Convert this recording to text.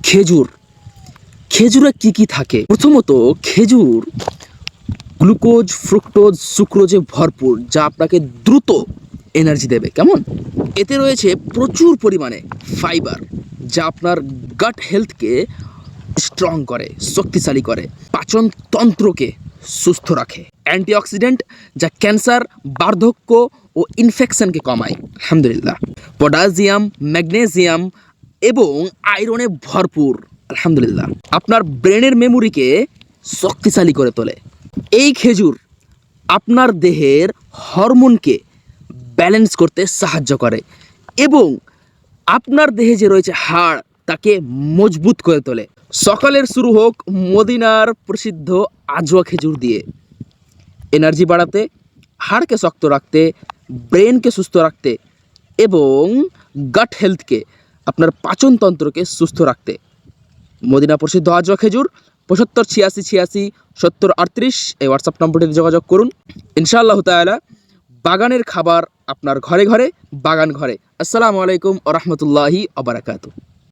খেজুর। খেজুরে কি কি থাকে? প্রথমত খেজুর গ্লুকোজ, ফ্রুক্টোজ, সুক্রোজে ভরপুর, যা আপনাকে দ্রুত এনার্জি দেবে। কেমন? এতে রয়েছে প্রচুর পরিমাণে ফাইবার, যা আপনার গাট হেলথকে স্ট্রং করে, শক্তিশালী করে, পাচনতন্ত্রকে সুস্থ রাখে। অ্যান্টিঅক্সিডেন্ট, যা ক্যান্সার, বার্ধক্য ও ইনফেকশনকে কমায়। আলহামদুলিল্লাহ। পটাশিয়াম, ম্যাগনেসিয়াম এবং আয়রনে ভরপুর। আলহামদুলিল্লাহ। আপনার ব্রেনের মেমোরিকে শক্তিশালী করে তোলে। এই খেজুর আপনার দেহের হরমোনকে ব্যালেন্স করতে সাহায্য করে এবং আপনার দেহে যে রয়েছে হাড়, তাকে মজবুত করে তোলে। সকালের শুরু হোক মদিনার প্রসিদ্ধ আজওয়া খেজুর দিয়ে। এনার্জি বাড়াতে, হাড়কে শক্ত রাখতে, ব্রেনকে সুস্থ রাখতে এবং গাট হেলথকে, আপনার পাচনতন্ত্রকে সুস্থ রাখতে মদিনা প্রসিদ্ধ আজওয়া খেজুর 75 86 86 70 38 এই হোয়াটসঅ্যাপ নম্বরটিতে যোগাযোগ করুন। ইনশাআল্লাহ তাআলা বাগানের খাবার আপনার ঘরে ঘরে, বাগান ঘরে। আসসালামু আলাইকুম ওয়া রাহমাতুল্লাহি ওয়া বারাকাতুহু।